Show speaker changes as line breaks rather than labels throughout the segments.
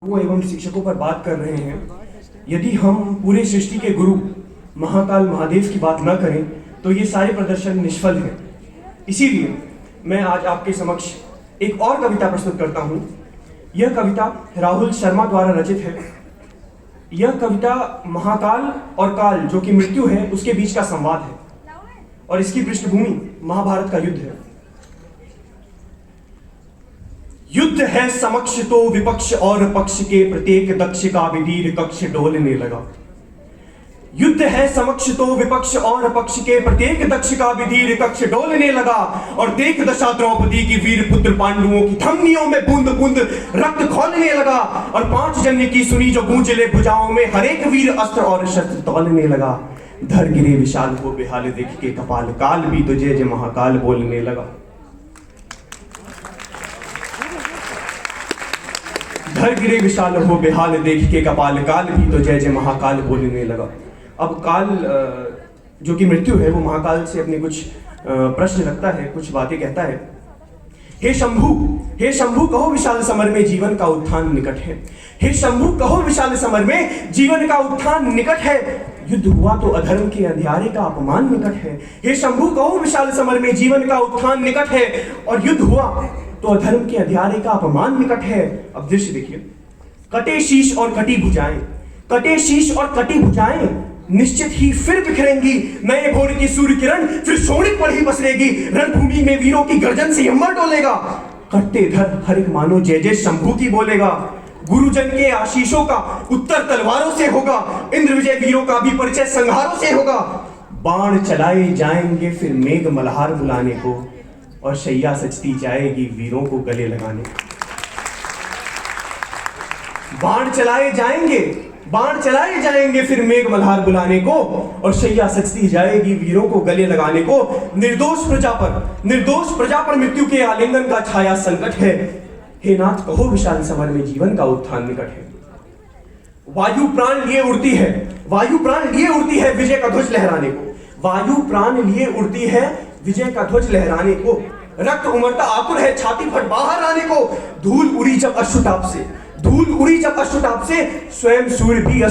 एवं शिक्षकों पर बात कर रहे हैं। यदि हम पूरे सृष्टि के गुरु महाकाल महादेव की बात न करें तो ये सारे प्रदर्शन निष्फल हैं। इसीलिए मैं आज आपके समक्ष एक और कविता प्रस्तुत करता हूँ। यह कविता राहुल शर्मा द्वारा रचित है। यह कविता महाकाल और काल जो कि मृत्यु है उसके बीच का संवाद है और इसकी पृष्ठभूमि महाभारत का युद्ध है। युद्ध है समक्ष तो विपक्ष और पक्ष के प्रत्येक दक्ष का विधीर कक्ष डोलने लगा। युद्ध है समक्ष तो विपक्ष और पक्ष के प्रत्येक दक्ष का विधीर कक्ष डोलने लगा। और देख दशा द्रौपदी की वीर पुत्र पांडवों की धमनियों में बूंद बूंद रक्त खौलने लगा। और 5 जन्य की सुनी जो गूंजले भुजाओं में हरेक वीर अस्त्र और शस्त्र तौलने लगा। धर गिरे विशाल हो बेहाल देख के कपाल काल भी तो जय जय महाकाल बोलने लगा। धर गिरे विशाल हो बेहाल देख के कपाल काल भी तो जय जय महाकाल बोलने लगा। अब काल जो कि मृत्यु है वो महाकाल से अपने कुछ प्रश्न रखता है, कुछ बातें कहता है। हे शंभु कहो विशाल समर में जीवन का उत्थान निकट है। हे शंभु कहो विशाल समर में जीवन का उत्थान निकट है। युद्ध हुआ तो अधर्म के अंधियारे का अपमान निकट है। हे शंभु कहो विशाल समर में जीवन का उत्थान निकट है। और युद्ध हुआ तो अधर्म के अंधियारे का अपमान निकट है। अब दृश्य देखिए, कटे शीश और कटी भुजाएं, कटे शीश और कटी भुजाएं निश्चित ही फिर बिखरेंगी। नए भोर की सूर्य किरण फिर शोणित पर ही पसरेगी। रणभूमि में वीरों की गर्जन से हिम्मत डोलेगा। कटते धर हर एक मानो जय जय शंभू की बोलेगा। गुरुजन के आशीषों का उत्तर तलवारों से होगा। इंद्र विजय वीरों का भी परिचय संहारों से होगा। बाण चलाए जाएंगे फिर मेघ मल्हार बुलाने को। और शैया सजती जाएगी वीरों को गले लगाने। बाण चलाए जाएंगे फिर मेघ मल्हार बुलाने को। और शैया सजती जाएगी वीरों को गले लगाने को। निर्दोष प्रजा पर मृत्यु के आलिंगन का छाया संकट है। हे नाथ कहो विशाल समर में जीवन का उत्थान निकट है। वायु प्राण लिए उड़ती है विजय का ध्वज लहराने को। वायु प्राण लिए उड़ती है विजय का ध्वज लहराने को। रक्त उमड़ता आतुर है छाती फट बाहर आने को। धूल उड़ी जब अश्रुताप से स्वयं सूर्य भी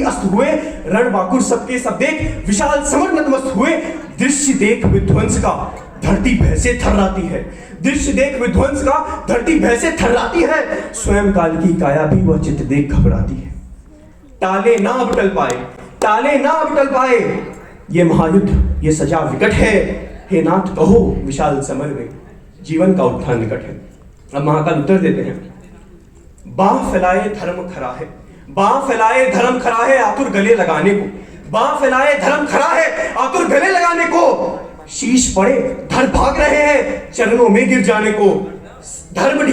अस्त हुए। रण बाकुर सबके सब देख विशाल समर नतमस्त हुए। दृश्य देख विध्वंस का धरती भय से थर्राती है। स्वयं काल की काया भी वह चित्त देख घबराती है। टाले ना अब टल पाए ये महायुद्ध ये सजा विकट है। हे नाथ कहो विशाल समर में जीवन का उत्थान निकट है। अब महाकाल उत्तर देते हैं, बाह फैलाए धर्म खरा है आतुर गले लगाने को। शीश पड़े धर भाग रहे हैं चरणों में गिर जाने को। धर्म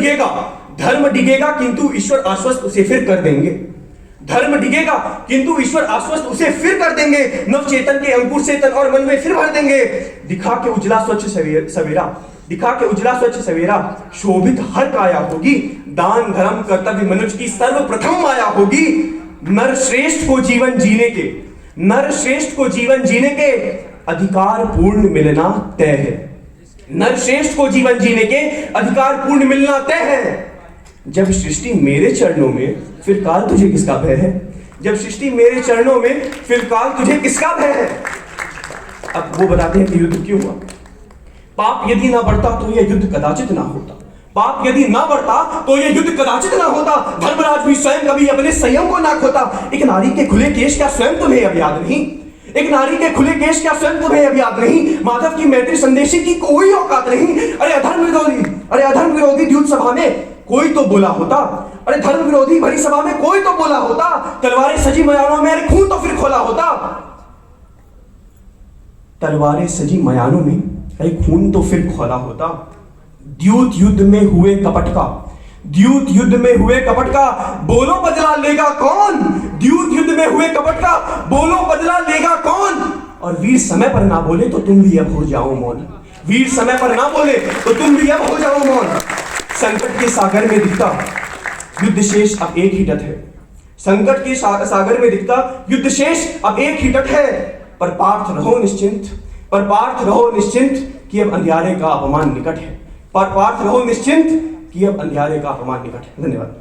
डिगेगा किंतु ईश्वर आश्वस्त उसे फिर कर देंगे। नव चेतन के अंकुर चेतन और मन में फिर भर देंगे। दिखा के उजला स्वच्छ सवेरा शोभित हर काया होगी। दान धर्म कर्तव्य मनुष्य की सर्वप्रथम माया होगी। नर श्रेष्ठ को जीवन जीने के अधिकार पूर्ण मिलना तय है। जब सृष्टि मेरे चरणों में फिर काल तुझे किसका भय है। अब वो बताते हैं कि युद्ध क्यों हुआ। पाप यदि ना बढ़ता तो यह युद्ध कदाचित ना होता। धर्मराज भी स्वयं कभी अपने संयम को ना खोता। एक नारी के खुले केश क्या स्वयं तुम्हें अब याद नहीं। माधव की मैत्री संदेशी की कोई औकात नहीं। अरे अधर्म विरोधी द्यूत सभा में कोई तो बोला होता। अरे धर्म विरोधी भरी सभा में कोई तो बोला होता। तलवारें सजी मयानों में अरे खून तो फिर खोला होता। द्यूत युद्ध में हुए कपट का बोलो बदला लेगा कौन। और वीर समय पर ना बोले तो तुम भी अब हो जाओ मौन। संकट के सागर में दिखता युद्ध शेष अब एक ही तट है। पर पार्थ रहो निश्चिंत कि अब अंधियारे का अपमान निकट है। कि अब अंधियारे का हमारे निकट। धन्यवाद।